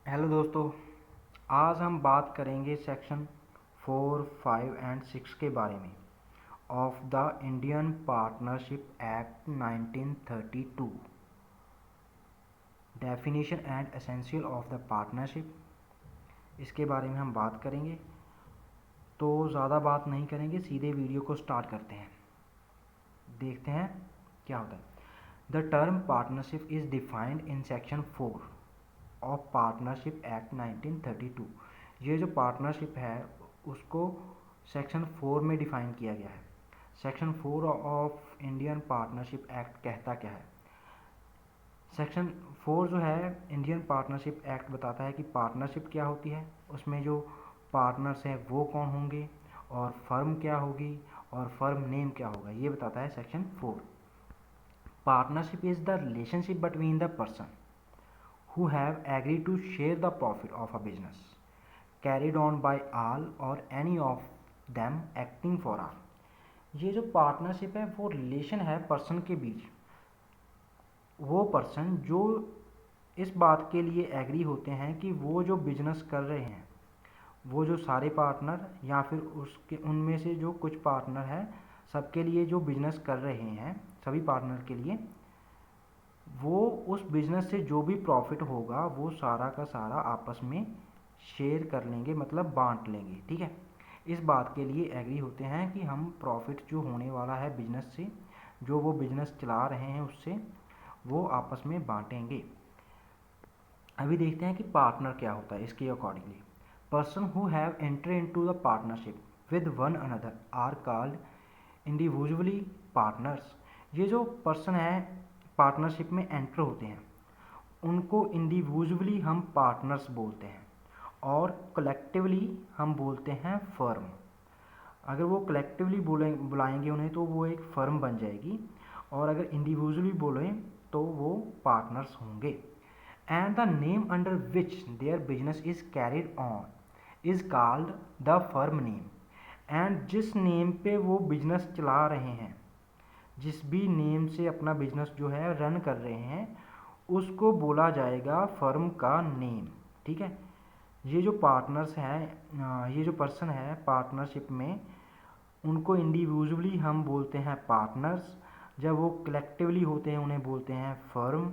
Hello दोस्तों, आज हम बात करेंगे सेक्शन 4, 5 एंड 6 के बारे में of the Indian partnership act 1932। Definition and essential of the partnership, इसके बारे में हम बात करेंगे। तो ज़्यादा बात नहीं करेंगे, सीधे वीडियो को स्टार्ट करते हैं। देखते हैं क्या होता है। The term partnership is defined in section 4 of partnership act 1932। ये जो पार्टनरशिप है उसको सेक्शन 4 में डिफाइन किया गया है। Section 4 of Indian partnership act कहता क्या है? सेक्शन 4 जो है इंडियन पार्टनरशिप एक्ट बताता है कि पार्टनरशिप क्या होती है, उसमें जो पार्टनर्स हैं वो कौन होंगे, और फर्म क्या होगी, और फर्म नेम क्या होगा, ये बताता है section 4। Partnership is the relationship between the person who have agreed to share the profit of a business carried on by all or any of them acting for all। ये जो partnership है वो relation है person के बीच। वो person जो इस बात के लिए एग्री होते हैं कि वो जो बिजनेस कर रहे हैं, वो जो सारे पार्टनर या फिर उसके उनमें से जो कुछ पार्टनर हैं, सबके लिए जो बिजनेस कर रहे हैं, सभी पार्टनर के लिए वो उस बिज़नेस से जो भी प्रॉफिट होगा वो सारा का सारा आपस में शेयर कर लेंगे, मतलब बांट लेंगे। ठीक है, इस बात के लिए एग्री होते हैं कि हम प्रॉफिट जो होने वाला है बिजनेस से, जो वो बिजनेस चला रहे हैं उससे, वो आपस में बांटेंगे। अभी देखते हैं कि पार्टनर क्या होता है। इसके accordingly person who have enter into the partnership with one another are called individually partners. ये जो पर्सन है पार्टनरशिप में एंटर होते हैं उनको इंडिविजुअली हम पार्टनर्स बोलते हैं, और कलेक्टिवली हम बोलते हैं फर्म। अगर वो कलेक्टिवली बुलाएंगे उन्हें तो वो एक फर्म बन जाएगी, और अगर इंडिविजुअली बोलें तो वो पार्टनर्स होंगे। And the name under which their business is carried on is called the firm name. And जिस नेम पे वो बिजनेस चला रहे हैं, जिस भी नेम से अपना बिजनेस जो है रन कर रहे हैं, उसको बोला जाएगा फर्म का नेम। ठीक है, ये जो पार्टनर्स हैं, ये जो पर्सन है पार्टनरशिप में, उनको इंडिविजुअली हम बोलते हैं पार्टनर्स। जब वो कलेक्टिवली होते हैं उन्हें बोलते हैं फर्म,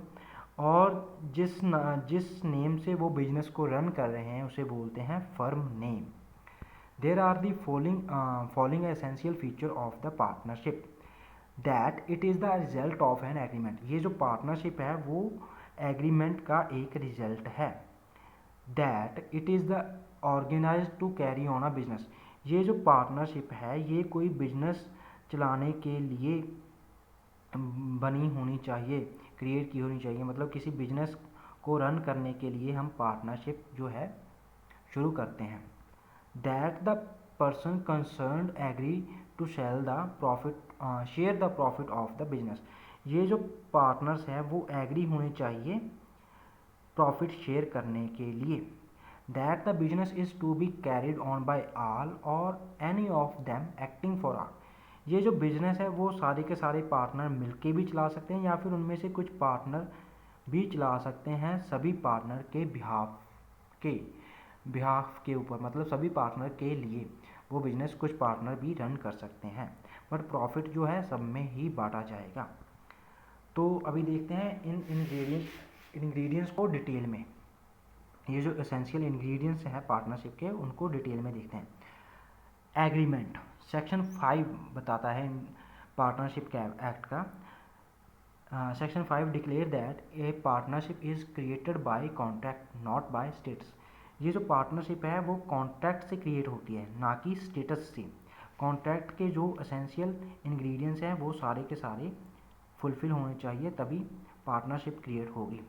और जिस नेम से वो बिजनेस को रन कर रहे हैं उसे बोलते हैं firm name. There are the following essential feature of the partnership that it is the result of an agreement. ये जो पार्टनरशिप है वो एग्रीमेंट का एक रिजल्ट है। That it is the organise to carry on a business. ये जो partnership है ये कोई बिजनेस चलाने के लिए बनी होनी चाहिए, क्रिएट की होनी चाहिए। मतलब किसी बिजनेस को रन करने के लिए हम पार्टनरशिप जो है शुरू करते हैं। That the person concern agree to sell the profit share the profit of the business. ये जो पार्टनर्स हैं वो एग्री होने चाहिए प्रॉफिट शेयर करने के लिए। That the business is to be carried on by all or any of them acting for all. ये जो बिजनेस है वो सारे के सारे पार्टनर मिलके भी चला सकते हैं, या फिर उनमें से कुछ पार्टनर भी चला सकते हैं सभी पार्टनर के बिहाफ के ऊपर। मतलब सभी पार्टनर के लिए वो बिजनेस कुछ पार्टनर भी रन कर सकते हैं, बट प्रॉफिट जो है सब में ही बांटा जाएगा। तो अभी देखते हैं इन इंग्रेडिएंट्स को डिटेल में। ये जो एसेंशियल इंग्रेडिएंट्स हैं पार्टनरशिप के उनको डिटेल में देखते हैं। एग्रीमेंट सेक्शन 5 बताता है पार्टनरशिप के एक्ट का। Section 5 declare that a partnership is created by contract not by status. ये जो पार्टनरशिप है वो कॉन्ट्रैक्ट से क्रिएट होती है, ना कि स्टेटस से। कॉन्ट्रैक्ट के जो एसेंशियल इंग्रेडिएंट्स हैं वो सारे के सारे फुलफिल होने चाहिए, तभी पार्टनरशिप क्रिएट होगी।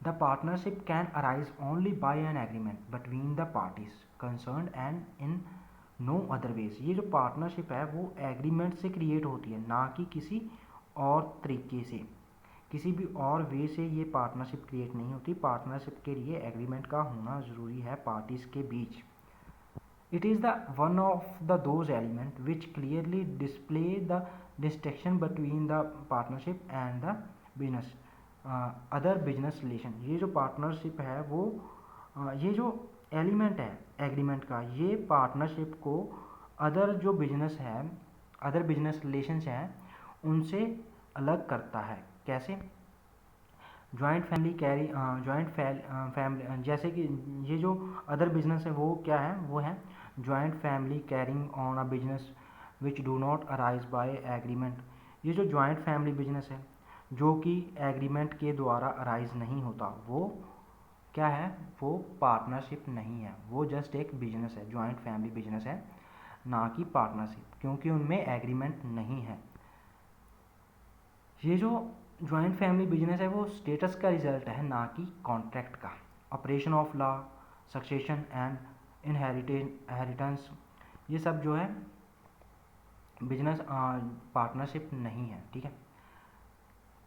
The partnership can arise only by an agreement between the parties concern and in no other ways. ये जो पार्टनरशिप है वो एग्रीमेंट से क्रिएट होती है, ना कि किसी और तरीके से, किसी भी और वे से ये पार्टनरशिप क्रिएट नहीं होती। पार्टनरशिप के लिए एग्रीमेंट का होना ज़रूरी है पार्टीज़ के बीच। It is the one of the those element which clearly display the distinction between the partnership and the business other business relation। ये जो पार्टनरशिप है वो ये जो एलिमेंट है एग्रीमेंट का, ये पार्टनरशिप को अदर जो बिजनेस है, अदर बिजनेस रिलेशंस हैं उनसे अलग करता है। कैसे? Joint family carry joint family, जैसे कि ये जो अदर बिजनेस है वो क्या है, वो है joint family carrying on a business which do not arise by agreement. ये जो जॉइंट फैमिली बिजनेस है जो कि एग्रीमेंट के द्वारा अराइज नहीं होता, वो क्या है, वो पार्टनरशिप नहीं है, वो जस्ट एक बिजनेस है, जॉइंट फैमिली बिजनेस है, ना कि पार्टनरशिप, क्योंकि उनमें एग्रीमेंट नहीं है। ये जो जॉइंट फैमिली बिजनेस है वो स्टेटस का रिजल्ट है, ना कि कॉन्ट्रैक्ट का। Operation of law, succession and inheritance, ये सब जो है बिजनेस पार्टनरशिप नहीं है। ठीक है,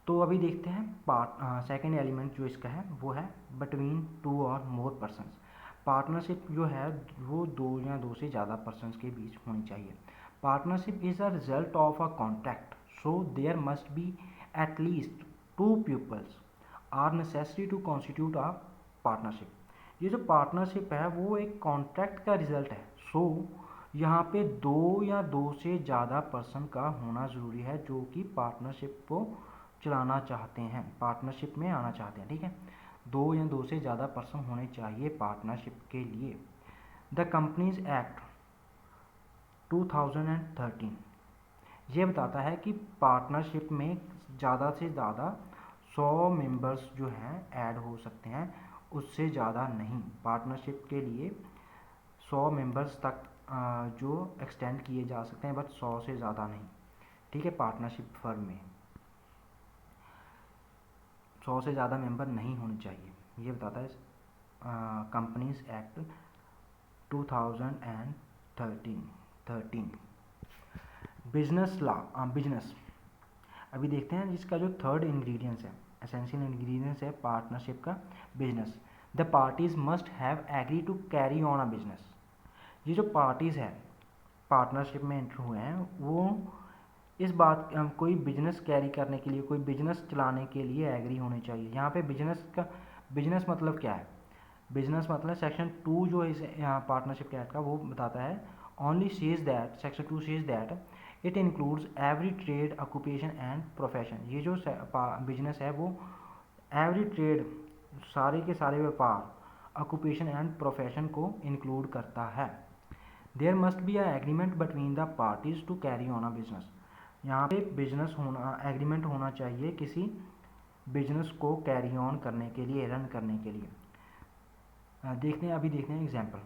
तो अभी देखते हैं सेकेंड एलिमेंट जो इसका है वो है बिटवीन टू और मोर पर्सनस। पार्टनरशिप जो है वो दो या दो से ज़्यादा पर्सनस के बीच होनी चाहिए। Partnership is a result of a contract, so there must be at least two peoples are necessary to constitute a partnership. ये जो पार्टनरशिप है वो एक कॉन्ट्रैक्ट का रिजल्ट है, सो यहाँ पे दो या दो से ज़्यादा पर्सन का होना ज़रूरी है जो कि पार्टनरशिप को चलाना चाहते हैं, पार्टनरशिप में आना चाहते हैं। ठीक है, दो या दो से ज़्यादा पर्सन होने चाहिए पार्टनरशिप के लिए। द कंपनीज एक्ट 2013 ये बताता है कि पार्टनरशिप में ज़्यादा से ज़्यादा 100 मेंबर्स जो हैं ऐड हो सकते हैं, उससे ज़्यादा नहीं। पार्टनरशिप के लिए 100 मेंबर्स तक जो एक्सटेंड किए जा सकते हैं, बट 100 से ज़्यादा नहीं। ठीक है, पार्टनरशिप फर्म में 100 से ज़्यादा मेंबर नहीं होने चाहिए, ये बताता है companies act 2013। Business law, business, अभी देखते हैं जिसका जो थर्ड इंग्रेडिएंट्स है, एसेंशियल इंग्रेडिएंट्स है पार्टनरशिप का, business. The parties must have agree to carry on a business. ये जो पार्टीज़ हैं पार्टनरशिप में एंटर हुए हैं वो इस बात कोई बिजनेस कैरी करने के लिए, कोई बिजनेस चलाने के लिए एग्री होने चाहिए। यहाँ पे बिजनेस मतलब क्या है? बिजनेस मतलब सेक्शन 2 जो इस यहाँ पार्टनरशिप के एक्ट का वो बताता है, only says that, section 2 says that it includes every trade occupation and profession. ये जो बिजनेस है वो एवरी ट्रेड, सारे के सारे व्यापार, ऑक्यूपेशन एंड प्रोफेशन को इंक्लूड करता है। There must be a agreement between the parties to carry on a business. यहाँ पे बिजनेस होना, एग्रीमेंट होना चाहिए किसी बिजनेस को कैरी ऑन करने के लिए, रन करने के लिए। देखते हैं example.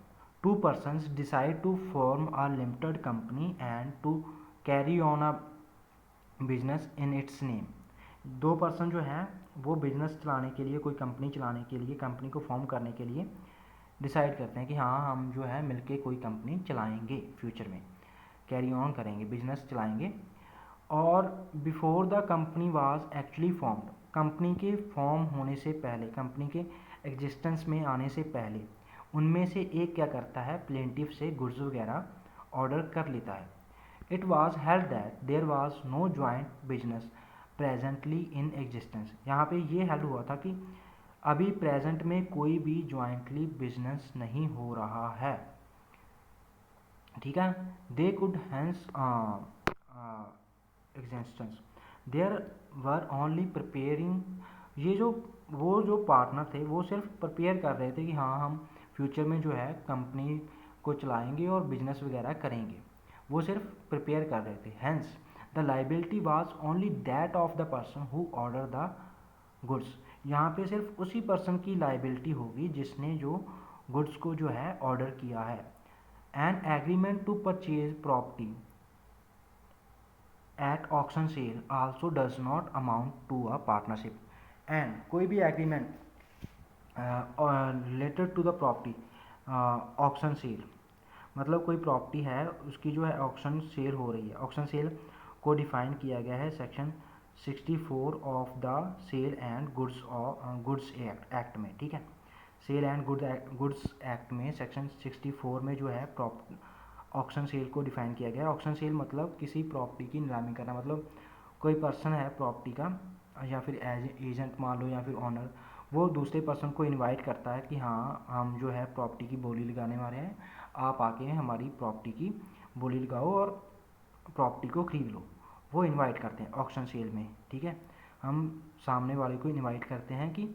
Two persons decide to form a limited company and to carry on a business in its name. दो पर्सन जो हैं वो बिजनेस चलाने के लिए, कोई कंपनी चलाने के लिए, कंपनी को फॉर्म करने के लिए डिसाइड करते हैं कि हाँ हम जो है मिलके कोई कंपनी चलाएंगे, फ्यूचर में कैरी ऑन करेंगे, बिजनेस चलाएंगे। और before the company was actually formed, company के फॉर्म होने से पहले, कंपनी के एग्जिस्टेंस में आने से पहले, उनमें से एक क्या करता है, प्लेंटिफ से गुड्स वगैरह ऑर्डर कर लेता है। It was held that there was no joint business presently in existence. यहाँ पे ये हेल्ड हुआ था कि अभी प्रेजेंट में कोई भी जॉइंटली बिजनेस नहीं हो रहा है। ठीक है, they could hence existence, there were only preparing. ये जो वो जो पार्टनर थे वो सिर्फ प्रिपेयर कर रहे थे कि हाँ हम फ्यूचर में जो है कंपनी को चलाएंगे और बिजनेस वगैरह करेंगे, वो सिर्फ प्रिपेयर कर रहे थे। Hence the liability was only that of the person who order the goods. यहाँ पे सिर्फ उसी पर्सन की लाइबिलिटी होगी जिसने जो गुड्स को जो है ऑर्डर किया है। An agreement to purchase property at auction sale also does not amount to a partnership. And कोई भी agreement related to the property, auction sale मतलब कोई प्रॉपर्टी है उसकी जो है ऑक्शन सेल हो रही है। ऑक्शन सेल को डिफाइन किया गया है section 64 of the sale and goods act में। ठीक है, सेल एंड गुड्स एक्ट में सेक्शन 64 में जो है ऑक्शन सेल को डिफाइन किया गया है। ऑक्शन सेल मतलब किसी प्रॉपर्टी की नीलामी करना, मतलब कोई पर्सन है प्रॉपर्टी का या फिर एजेंट मान लो या फिर ऑनर, वो दूसरे पर्सन को इनवाइट करता है कि हाँ हम जो है प्रॉपर्टी की बोली लगाने वाले हैं, आप आके हमारी प्रॉपर्टी की बोली लगाओ और प्रॉपर्टी को खरीद लो। वो इनवाइट करते हैं ऑक्शन सेल में, ठीक है। हम सामने वाले को इनवाइट करते हैं कि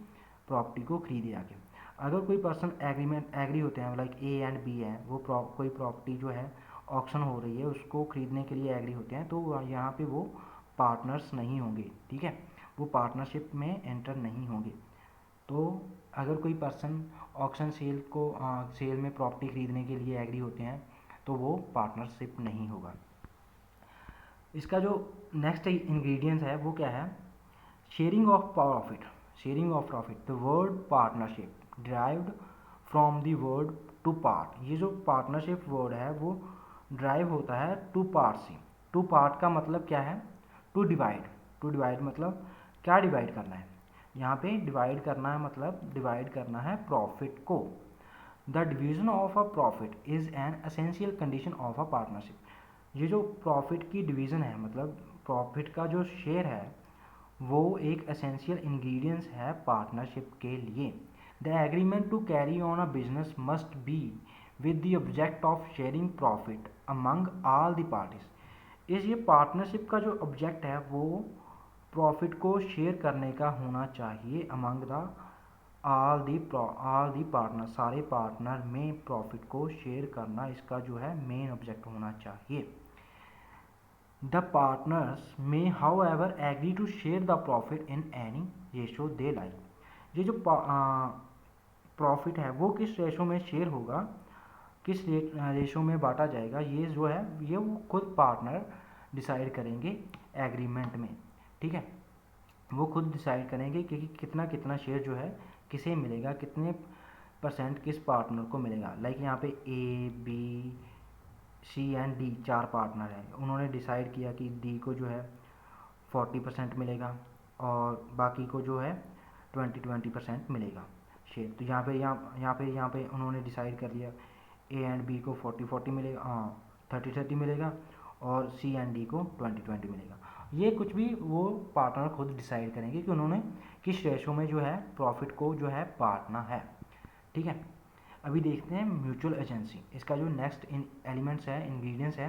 प्रॉपर्टी को खरीदे आके। अगर कोई पर्सन एग्री होते हैं, लाइक ए एंड बी है, वो कोई प्रॉपर्टी जो है ऑक्शन हो रही है उसको खरीदने के लिए एग्री होते हैं, तो यहाँ पे वो पार्टनर्स नहीं होंगे, ठीक है। वो पार्टनरशिप में एंटर नहीं होंगे। तो अगर कोई पर्सन ऑक्शन सेल में प्रॉपर्टी खरीदने के लिए एग्री होते हैं तो वो पार्टनरशिप नहीं होगा। इसका जो नेक्स्ट इंग्रेडिएंट्स है वो क्या है, sharing of profit. Sharing of profit, the word partnership derived from the word to part. ये जो पार्टनरशिप वर्ड है वो ड्राइव होता है टू पार्ट से। टू पार्ट का मतलब क्या है, टू डिवाइड। टू डिवाइड मतलब क्या डिवाइड करना है, यहाँ पे डिवाइड करना है, मतलब डिवाइड करना है प्रॉफिट को। The division of a profit is an essential condition of a partnership. ये जो प्रॉफिट की डिवीजन है, मतलब प्रॉफिट का जो शेयर है, वो एक एसेंशियल इंग्रेडिएंट्स है पार्टनरशिप के लिए। The agreement to carry on a business must be with the object of sharing profit among all the parties. इस ये पार्टनरशिप का जो ऑब्जेक्ट है वो प्रॉफिट को शेयर करने का होना चाहिए among the all the partner. सारे पार्टनर में प्रॉफिट को शेयर करना इसका जो है मेन ऑब्जेक्ट होना चाहिए। The partners may however agree to share the profit in any ratio they like. ये जो प्रॉफिट है वो किस रेशो में शेयर होगा, किस रेशो में बांटा जाएगा, ये जो है ये वो खुद पार्टनर डिसाइड करेंगे एग्रीमेंट में, ठीक है। वो खुद डिसाइड करेंगे कि कितना कितना शेयर जो है किसे मिलेगा, कितने परसेंट किस पार्टनर को मिलेगा। लाइक यहाँ पे A B C and D 4 partner हैं, उन्होंने डिसाइड किया कि डी को जो है 40% मिलेगा और बाकी को जो है 20% मिलेगा शेयर। तो यहाँ पे उन्होंने डिसाइड कर लिया ए एंड बी को 40-40 मिलेगा, हाँ 30-30 मिलेगा, और सी एंड डी को 20-20 मिलेगा। ये कुछ भी वो पार्टनर खुद डिसाइड करेंगे कि उन्होंने किस रेशो में जो है प्रॉफिट को जो है बांटना है, ठीक है। अभी देखते हैं म्यूचुअल एजेंसी। इसका जो नेक्स्ट एलिमेंट्स है, इंग्रेडिएंट्स है,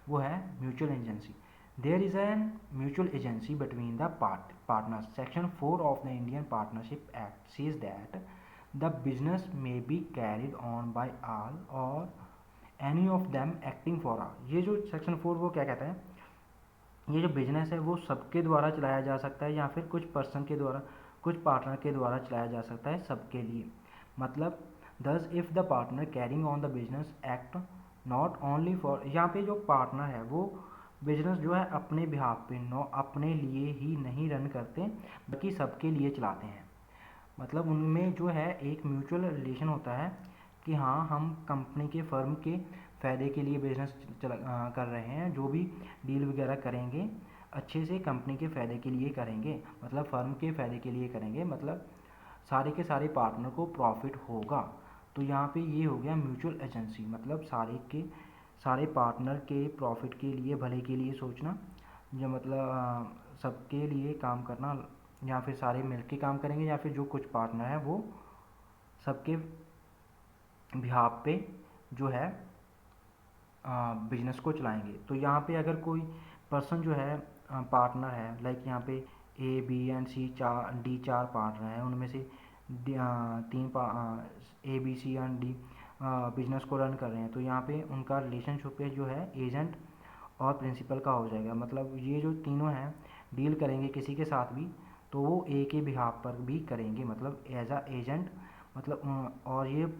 वो है mutual agency. There is an mutual agency between the partners. Section 4 of the Indian partnership act says that the business may be carried on by all or any of them acting for all. ये जो section 4 वो क्या कहता है, ये जो business है वो सबके द्वारा चलाया जा सकता है या फिर कुछ पर्सन के द्वारा, कुछ पार्टनर के द्वारा चलाया जा सकता है सबके लिए। मतलब दस if the partner carrying on the business act not only for, यहाँ पे जो पार्टनर है वो बिजनेस जो है अपने बिहाफ पे अपने लिए ही नहीं रन करते बल्कि सबके लिए चलाते हैं। मतलब उनमें जो है एक म्यूचुअल रिलेशन होता है कि हाँ हम कंपनी के फर्म के फ़ायदे के लिए बिजनेस कर रहे हैं, जो भी डील वगैरह करेंगे अच्छे से कंपनी के फ़ायदे के लिए करेंगे, मतलब फर्म के फ़ायदे के लिए करेंगे, मतलब सारे के सारे पार्टनर को प्रॉफिट होगा। तो यहाँ पे ये हो गया म्यूचुअल एजेंसी, मतलब सारे पार्टनर के प्रॉफिट के लिए, भले के लिए सोचना, या मतलब सबके लिए काम करना, या फिर सारे मिलके काम करेंगे, या फिर जो कुछ पार्टनर है वो सबके बिहाफ पे जो है बिजनेस को चलाएंगे। तो यहाँ पे अगर कोई पर्सन जो है पार्टनर है, लाइक यहाँ पे ए बी एंड सी चार पार्टनर हैं, उनमें से A B C and D business को रन कर रहे हैं, तो यहाँ पे उनका रिलेशनशिप जो है एजेंट और प्रिंसिपल का हो जाएगा। मतलब ये जो तीनों हैं डील करेंगे किसी के साथ भी तो वो ए के बिहाफ पर भी करेंगे, मतलब एज अ एजेंट, मतलब और ये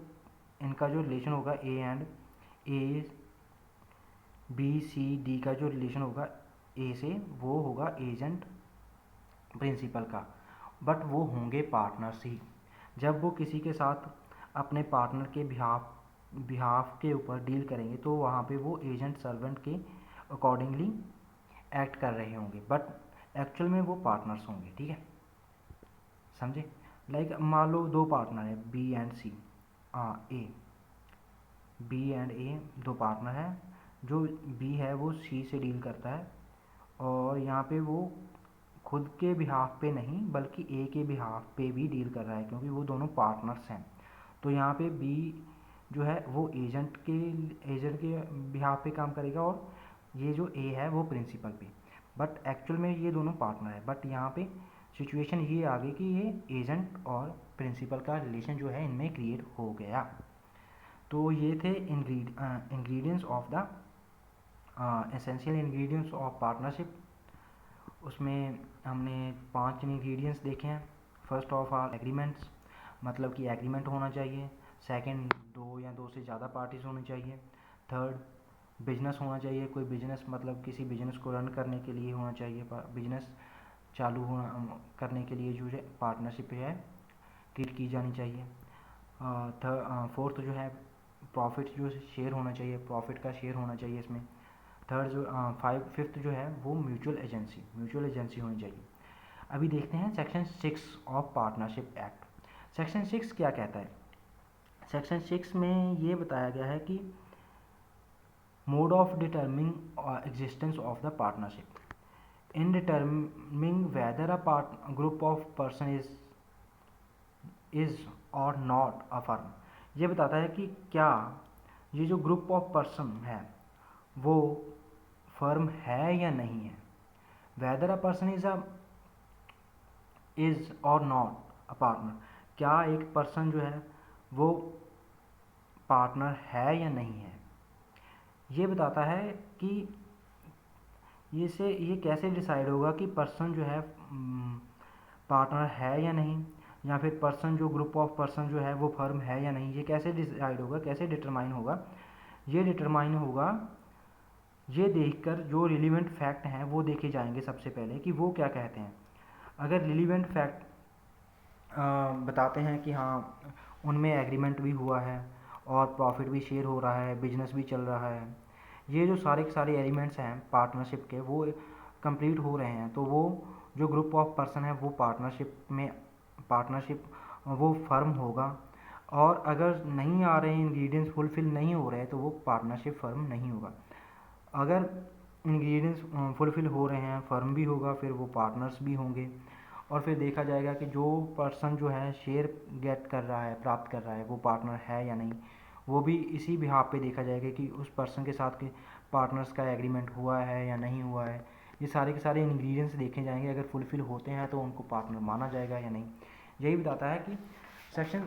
इनका जो रिलेशन होगा ए बी सी डी का जो रिलेशन होगा ए से, वो होगा एजेंट प्रिंसिपल का, बट वो होंगे पार्टनर्स ही। जब वो किसी के साथ अपने पार्टनर के बिहाफ के ऊपर डील करेंगे तो वहाँ पे वो एजेंट सर्वेंट के अकॉर्डिंगली एक्ट कर रहे होंगे, बट एक्चुअल में वो पार्टनर्स होंगे, ठीक है, समझे। लाइक मान लो दो पार्टनर है B and C, A B and A दो पार्टनर हैं। जो बी है वो सी से डील करता है और यहाँ पे वो खुद के बिहाफ पे नहीं बल्कि ए के बिहाफ पे भी डील कर रहा है, क्योंकि वो दोनों पार्टनर्स हैं। तो यहाँ पे बी जो है वो एजेंट के बिहाफ पे काम करेगा, और ये जो ए है वो प्रिंसिपल पे। बट एक्चुअल में ये दोनों पार्टनर है, बट यहाँ पे सिचुएशन ये आ गई कि ये एजेंट और प्रिंसिपल का रिलेशन जो है इनमें क्रिएट हो गया। तो ये थे ingredients of the essential ingredients of partnership. उसमें हमने 5 इंग्रेडिएंट्स देखे हैं। फर्स्ट ऑफ ऑल एग्रीमेंट्स, मतलब कि एग्रीमेंट होना चाहिए। सेकंड, 2 या 2 से ज़्यादा पार्टीज होनी चाहिए। थर्ड, बिजनेस होना चाहिए, कोई बिजनेस मतलब किसी बिजनेस को रन करने के लिए होना चाहिए, बिजनेस चालू होना करने के लिए जो है पार्टनरशिप है क्रिएट की जानी चाहिए। फोर्थ जो है प्रॉफिट जो शेयर होना चाहिए, प्रॉफिट का शेयर होना चाहिए इसमें। थर्ड जो फिफ्थ जो है वो म्यूचुअल एजेंसी होनी चाहिए। अभी देखते हैं section 6 of partnership act. Section 6 क्या कहता है? सेक्शन 6 में ये बताया गया है कि mode of डिटर्मिंग existence of the partnership in डिटर्मिंग weather a group of person is और नॉट अ फर्म। ये बताता है कि क्या ये जो ग्रुप ऑफ पर्सन है वो फर्म है या नहीं है। वेदर अ पर्सन इज और नॉट अ पार्टनर, क्या एक पर्सन जो है वो पार्टनर है या नहीं है। ये बताता है कि ये कैसे डिसाइड होगा कि पर्सन जो है पार्टनर है या नहीं, या फिर पर्सन जो ग्रुप ऑफ पर्सन जो है वो फर्म है या नहीं। ये कैसे डिसाइड होगा, कैसे डिटरमाइन होगा? ये डिटरमाइन होगा ये देखकर जो रिलीवेंट फैक्ट हैं वो देखे जाएंगे सबसे पहले कि वो क्या कहते हैं। अगर रिलीवेंट फैक्ट बताते हैं कि हाँ उनमें एग्रीमेंट भी हुआ है और प्रॉफिट भी शेयर हो रहा है, बिजनेस भी चल रहा है, ये जो सारे के सारे एलिमेंट्स हैं पार्टनरशिप के वो कंप्लीट हो रहे हैं, तो वो जो ग्रुप ऑफ पर्सन है वो पार्टनरशिप वो फर्म होगा। और अगर नहीं आ रहे इंग्रेडिएंट्स फुलफिल नहीं हो रहे तो वो पार्टनरशिप फर्म नहीं होगा। अगर इंग्रेडिएंट्स फुलफिल हो रहे हैं फर्म भी होगा, फिर वो पार्टनर्स भी होंगे। और फिर देखा जाएगा कि जो पर्सन जो है शेयर गेट कर रहा है, प्राप्त कर रहा है, वो पार्टनर है या नहीं। वो भी इसी बिहाफ पे देखा जाएगा कि उस पर्सन के साथ के पार्टनर्स का एग्रीमेंट हुआ है या नहीं हुआ है। ये सारे के सारे इंग्रेडिएंट्स देखे जाएंगे, अगर फुलफिल होते हैं तो उनको पार्टनर माना जाएगा या नहीं। यही बताता है कि सेक्शन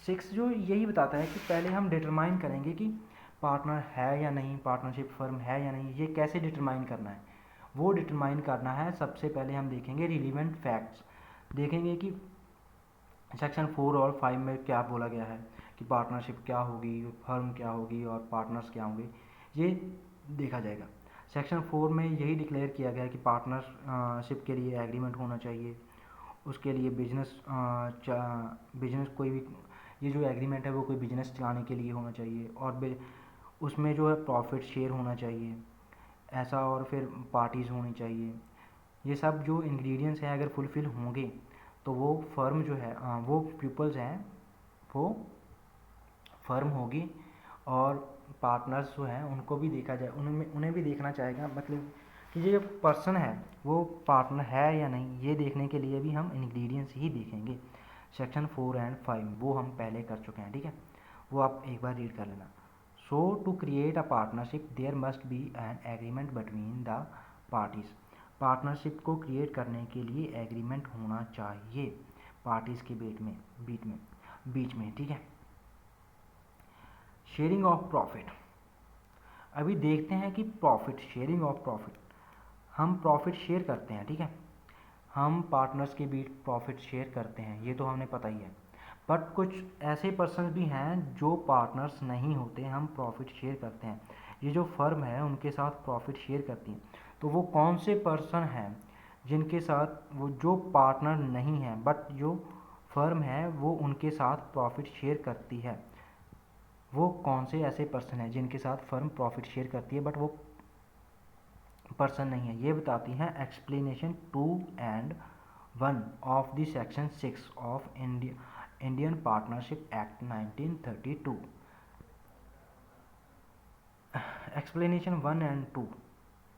6 जो यही बताता है कि पहले हम डिटरमाइन करेंगे कि पार्टनर है या नहीं, पार्टनरशिप फर्म है या नहीं। ये कैसे डिटरमाइन करना है? वो डिटरमाइन करना है सबसे पहले हम देखेंगे रिलीवेंट फैक्ट्स, देखेंगे कि सेक्शन 4 और 5 में क्या बोला गया है कि पार्टनरशिप क्या होगी, फर्म क्या होगी और पार्टनर्स क्या होंगे, ये देखा जाएगा। सेक्शन 4 में यही डिक्लेयर किया गया है कि पार्टनरशिप के लिए एग्रीमेंट होना चाहिए, उसके लिए बिजनेस कोई भी ये जो एग्रीमेंट है वो कोई बिजनेस चलाने के लिए होना चाहिए, और उसमें जो है प्रॉफिट शेयर होना चाहिए ऐसा, और फिर पार्टीज़ होनी चाहिए। ये सब जो इंग्रेडिएंट्स हैं अगर फुलफ़िल होंगे तो वो फर्म जो है वो पीपल्स हैं वो फर्म होगी। और पार्टनर्स जो हैं उनको भी देखा जाए, उन्हें भी देखना चाहेगा, मतलब कि ये जो पर्सन है वो पार्टनर है या नहीं, ये देखने के लिए भी हम इंग्रेडिएंट्स ही देखेंगे। सेक्शन 4 एंड 5 वो हम पहले कर चुके हैं, ठीक है, वो आप एक बार रीड कर लेना। So to create a partnership there must be an agreement between the parties. Partnership को क्रिएट करने के लिए एग्रीमेंट होना चाहिए पार्टीज़ के बीच में, ठीक है। शेयरिंग ऑफ प्रॉफिट, अभी देखते हैं कि प्रॉफिट, शेयरिंग ऑफ प्रॉफिट, हम प्रॉफिट शेयर करते हैं, ठीक है, हम पार्टनर्स के बीच प्रॉफिट शेयर करते हैं, ये तो हमें पता ही है। बट कुछ ऐसे पर्सन भी हैं जो पार्टनर्स नहीं होते, हम प्रॉफिट शेयर करते हैं। ये जो फर्म है उनके साथ प्रॉफिट शेयर करती हैं, तो वो कौन से पर्सन हैं जिनके साथ वो जो पार्टनर नहीं हैं बट जो फर्म है वो उनके साथ प्रॉफिट शेयर करती है। वो कौन से ऐसे पर्सन हैं जिनके साथ फर्म प्रॉफिट शेयर करती है बट वो पर्सन नहीं है, ये बताती हैं explanation 2 and 1 of the section 6 of Indian partnership act 1932। Explanation 1 and 2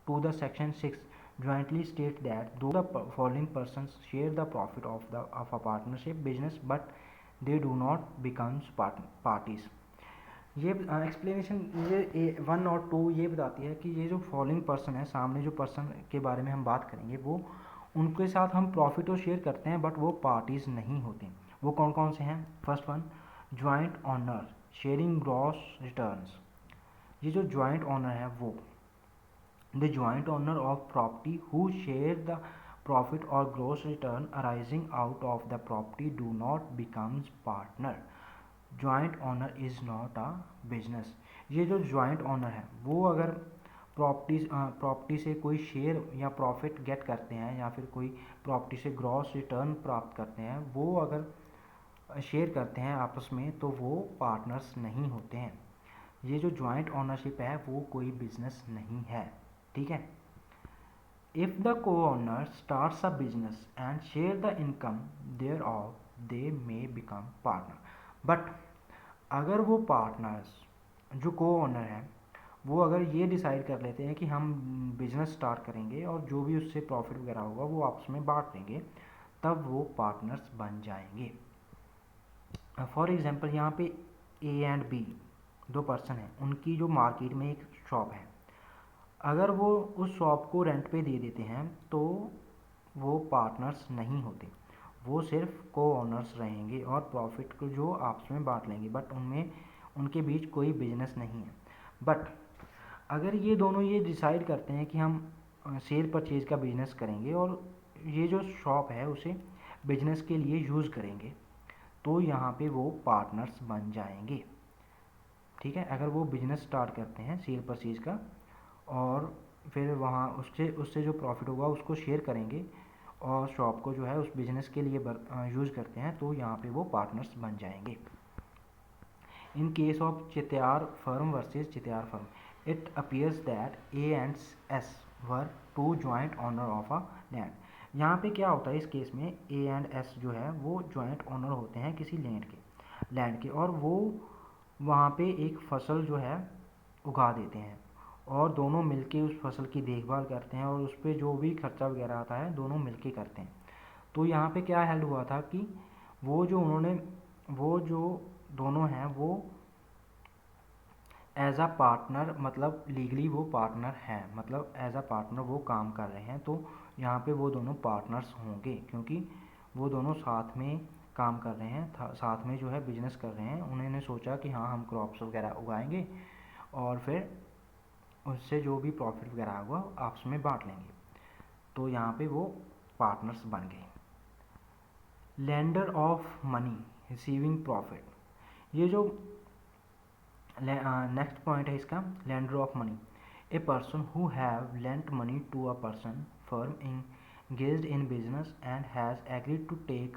to the section 6 jointly state that though the following persons share the profit of a partnership business but they do not becomes parties। ये explanation ये 1 और 2 ये बताती है कि ये जो following person है, सामने जो पर्सन के बारे में हम बात करेंगे, वो उनके साथ हम प्रॉफिट तो शेयर करते हैं बट वो पार्टीज नहीं होते। वो कौन कौन से हैं? First one, joint owner sharing gross returns. ये जो ज्वाइंट ऑनर है वो the joint owner of property who share the profit or gross return arising out of the property do not becomes partner. Joint owner is not a business. ये जो joint owner है वो अगर property से कोई share या profit gate करते हैं या फिर कोई प्रॉपर्टी से ग्रॉस रिटर्न प्राप्त करते हैं, वो अगर शेयर करते हैं आपस में तो वो पार्टनर्स नहीं होते हैं। ये जो ज्वाइंट ऑनरशिप है वो कोई बिजनेस नहीं है, ठीक है। If the co owner starts a business and share the income thereof they may become partner. But अगर वो पार्टनर्स जो को ओनर हैं वो अगर ये डिसाइड कर लेते हैं कि हम बिजनेस स्टार्ट करेंगे और जो भी उससे प्रॉफिट वगैरह होगा वो आपस में बांट लेंगे, तब वो पार्टनर्स बन जाएंगे। फॉर एग्जांपल यहाँ पे ए एंड बी दो पर्सन हैं, उनकी जो मार्केट में एक शॉप है, अगर वो उस शॉप को रेंट पे दे देते हैं तो वो पार्टनर्स नहीं होते, वो सिर्फ को ओनर्स रहेंगे और प्रॉफिट को जो आपस में बांट लेंगे, बट उनमें उनके बीच कोई बिजनेस नहीं है। बट अगर ये दोनों ये डिसाइड करते हैं कि हम सेल परचेज का बिजनेस करेंगे और ये जो शॉप है उसे बिजनेस के लिए यूज़ करेंगे, तो यहाँ पे वो पार्टनर्स बन जाएंगे, ठीक है। अगर वो बिजनेस स्टार्ट करते हैं सेल परचेज का और फिर वहाँ उससे उससे जो प्रॉफिट होगा उसको शेयर करेंगे और शॉप को जो है उस बिजनेस के लिए यूज़ करते हैं, तो यहाँ पे वो पार्टनर्स बन जाएंगे। In case of Chettiar firm versus Chettiar firm, it appears that A and S were two joint owner of a land. यहाँ पे क्या होता है इस केस में, ए एंड एस जो है वो जॉइंट ऑनर होते हैं किसी लैंड के और वो वहाँ पे एक फसल जो है उगा देते हैं और दोनों मिलके उस फसल की देखभाल करते हैं और उस पर जो भी खर्चा वगैरह आता है दोनों मिलके करते हैं। तो यहाँ पे क्या हेल्ड हुआ था कि वो जो दोनों हैं वो एज अ पार्टनर, मतलब लीगली वो पार्टनर हैं, मतलब एज अ पार्टनर वो काम कर रहे हैं, तो यहाँ पे वो दोनों पार्टनर्स होंगे क्योंकि वो दोनों साथ में काम कर रहे हैं, साथ में जो है बिजनेस कर रहे हैं। उन्होंने सोचा कि हाँ हम क्रॉप्स वगैरह उगाएंगे और फिर उससे जो भी प्रॉफिट वगैरह होगा आपस में बांट लेंगे, तो यहाँ पे वो पार्टनर्स बन गए। Lender of money receiving profit, ये जो नेक्स्ट पॉइंट है इसका, lender of money, a person who have lent money to a person firm engaged in business and has agreed to take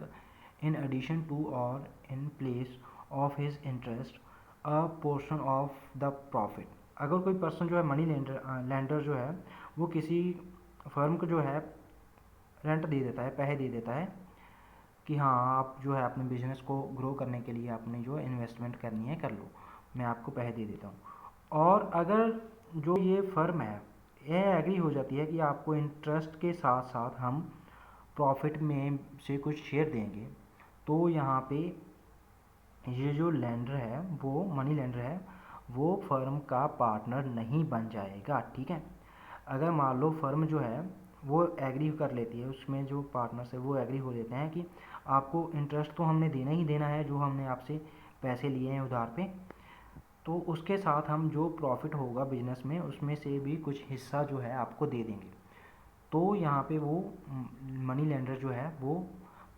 in addition to or in place of his interest a portion of the profit। अगर कोई person जो है money lender जो है वो किसी firm को जो है रेंट दे देता है, पैसे दे देता है कि हाँ आप जो है अपने बिजनेस को ग्रो करने के लिए आपने जो इन्वेस्टमेंट करनी है कर लो, मैं आपको पैसे दे देता हूँ। और अगर जो ये फर्म है ये एग्री हो जाती है कि आपको इंटरेस्ट के साथ साथ हम प्रॉफिट में से कुछ शेयर देंगे, तो यहाँ पे ये जो लेंडर है वो मनी लेंडर है वो फर्म का पार्टनर नहीं बन जाएगा, ठीक है। अगर मान लो फर्म जो है वो एग्री कर लेती है, उसमें जो पार्टनर्स है वो एग्री हो लेते हैं कि आपको इंटरेस्ट तो हमने देना ही देना है जो हमने आपसे पैसे लिए हैं उधार पे, तो उसके साथ हम जो प्रॉफिट होगा बिजनेस में उसमें से भी कुछ हिस्सा जो है आपको दे देंगे, तो यहाँ पे वो मनी लेंडर जो है वो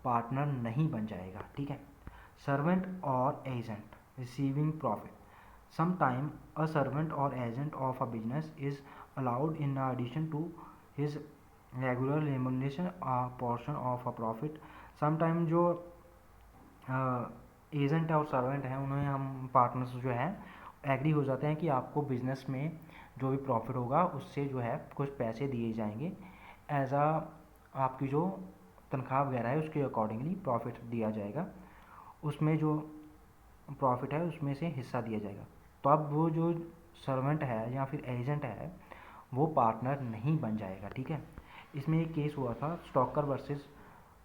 पार्टनर नहीं बन जाएगा, ठीक है। सर्वेंट और agent receiving profit, sometime a servant or agent of a business is allowed in addition to his regular remuneration a portion of a profit। sometime जो एजेंट और सर्वेंट हैं उन्हें हम पार्टनर्स जो है एग्री हो जाते हैं कि आपको बिजनेस में जो भी प्रॉफिट होगा उससे जो है कुछ पैसे दिए जाएंगे, एज आ आपकी जो तनख्वाह वगैरह है उसके अकॉर्डिंगली प्रॉफिट दिया जाएगा, उसमें जो प्रॉफिट है उसमें से हिस्सा दिया जाएगा। तो अब वो जो सर्वेंट है या फिर एजेंट है वो पार्टनर नहीं बन जाएगा, ठीक है। इसमें एक केस हुआ था स्टॉकर वर्सेस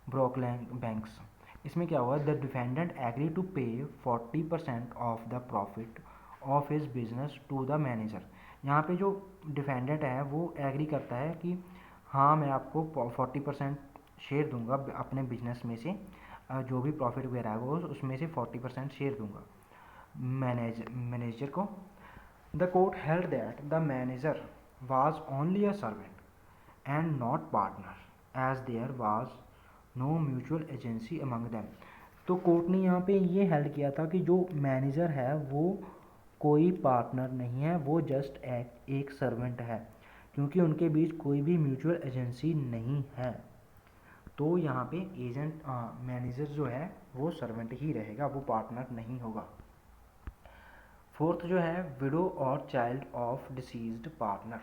ब्रोकलैंड बैंक्स। इसमें क्या हुआ, the defendant agree to pay 40% of the profit of his business to the manager. यहाँ पे जो डिफेंडेंट है वो एग्री करता है कि हाँ मैं आपको 40% शेयर दूंगा अपने बिजनेस में से, जो भी प्रॉफिट वगैरह है वो उसमें से 40% शेयर दूंगा मैनेजर को। The court held that the manager was only a servant and not partner as there was no mutual agency among them. तो कोर्ट ने यहाँ पे ये हेल्ड किया था कि जो मैनेजर है वो कोई पार्टनर नहीं है, वो जस्ट एक सर्वेंट है, क्योंकि उनके बीच कोई भी म्यूचुअल एजेंसी नहीं है। तो यहाँ पे एजेंट मैनेजर जो है वो सर्वेंट ही रहेगा, वो पार्टनर नहीं होगा। फोर्थ जो है, विडो और child of deceased partner.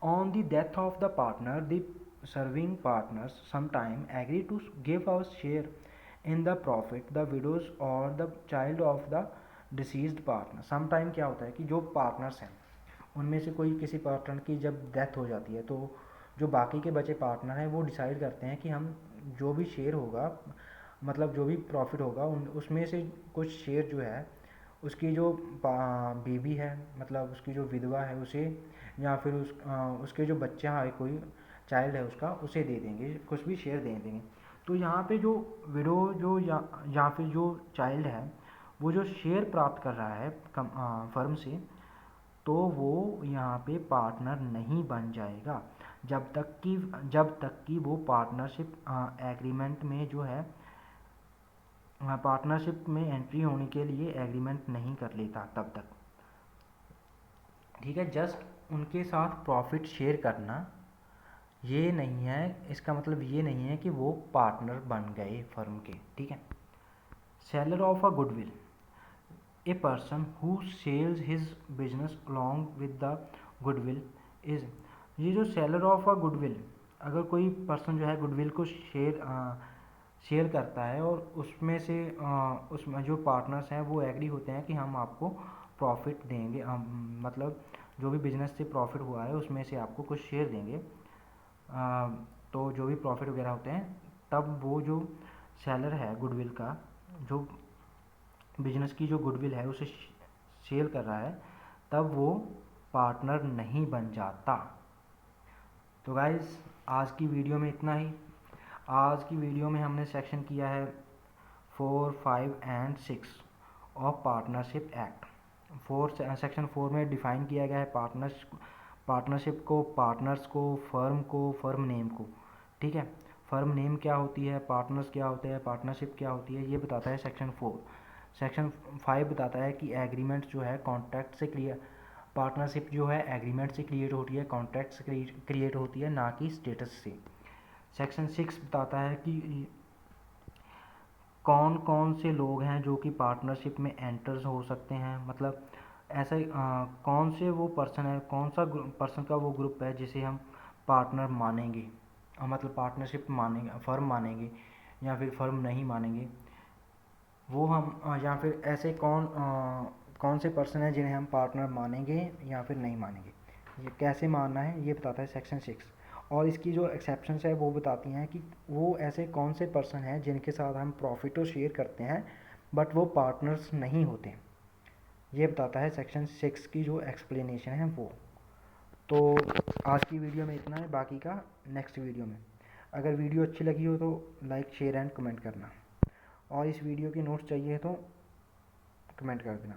On the death of the partner the surviving partners sometime agree to give a share in the profit the widows और the child of the deceased partner. Sometime क्या होता है कि जो partners हैं उनमें से कोई किसी पार्टनर की जब डेथ हो जाती है तो जो बाकी के बचे पार्टनर हैं वो डिसाइड करते हैं कि हम जो भी शेयर होगा, मतलब जो भी प्रॉफिट होगा उसमें से कुछ शेयर जो है उसकी जो बेबी है, मतलब उसकी जो विधवा है उसे, या फिर उसके जो बच्चा है, कोई चाइल्ड है उसका, उसे दे देंगे, कुछ भी शेयर दे देंगे। तो यहाँ पे जो विडो जो या फिर जो चाइल्ड है वो जो शेयर प्राप्त कर रहा है फर्म से, तो वो यहाँ पे पार्टनर नहीं बन जाएगा जब तक कि वो पार्टनरशिप एग्रीमेंट में जो है पार्टनरशिप में एंट्री होने के लिए एग्रीमेंट नहीं कर लेता तब तक। ठीक है, जस्ट उनके साथ प्रॉफिट शेयर करना ये नहीं है, इसका मतलब ये नहीं है कि वो पार्टनर बन गए फर्म के। ठीक है, seller of a goodwill, A person who sales his business along with the goodwill is. ये जो सेलर ऑफ अ गुडविल, अगर कोई पर्सन जो है गुडविल को शेयर करता है और उसमें से उसमें जो पार्टनर्स हैं वो एग्री होते हैं कि हम आपको प्रॉफिट देंगे, मतलब जो भी बिजनेस से प्रॉफिट हुआ है उसमें से आपको कुछ शेयर देंगे, तो जो भी प्रॉफिट वगैरह होते हैं, तब वो जो सेलर है गुडविल का, जो बिजनेस की जो गुडविल है उसे सेल कर रहा है, तब वो पार्टनर नहीं बन जाता। तो गाइज़ आज की वीडियो में इतना ही। आज की वीडियो में हमने सेक्शन किया है 4, 5 and 6 of partnership act. Section 4 में डिफ़ाइन किया गया है पार्टनरशिप को, पार्टनर्स को, फर्म नेम को। ठीक है, फर्म नेम क्या होती है, पार्टनर्स क्या होते हैं, पार्टनरशिप क्या होती है, ये बताता है सेक्शन 4। सेक्शन 5 बताता है कि एग्रीमेंट जो है कॉन्ट्रैक्ट से क्लियर, पार्टनरशिप जो है एग्रीमेंट से क्रिएट होती है, कॉन्ट्रैक्ट से क्रिएट होती है, ना कि स्टेटस से। सेक्शन 6 बताता है कि कौन कौन से लोग हैं जो कि पार्टनरशिप में एंटर्स हो सकते हैं, मतलब ऐसा कौन से वो पर्सन है, कौन सा पर्सन का वो ग्रुप है जिसे हम पार्टनर मानेंगे, मतलब पार्टनरशिप मानेंगे, फर्म मानेंगे या फिर फर्म नहीं मानेंगे, वो हम या फिर ऐसे कौन से पर्सन हैं जिन्हें हम पार्टनर मानेंगे या फिर नहीं मानेंगे, ये कैसे मानना है ये बताता है सेक्शन 6। और इसकी जो एक्सेप्शंस है वो बताती हैं कि वो ऐसे कौन से पर्सन हैं जिनके साथ हम प्रॉफिट तो शेयर करते हैं बट वो पार्टनर्स नहीं होते, ये बताता है सेक्शन 6 की जो एक्सप्लेनेशन है वो। तो आज की वीडियो में इतना है, बाकी का नेक्स्ट वीडियो में। अगर वीडियो अच्छी लगी हो तो लाइक, शेयर एंड कमेंट करना, और इस वीडियो के नोट्स चाहिए तो कमेंट कर देना।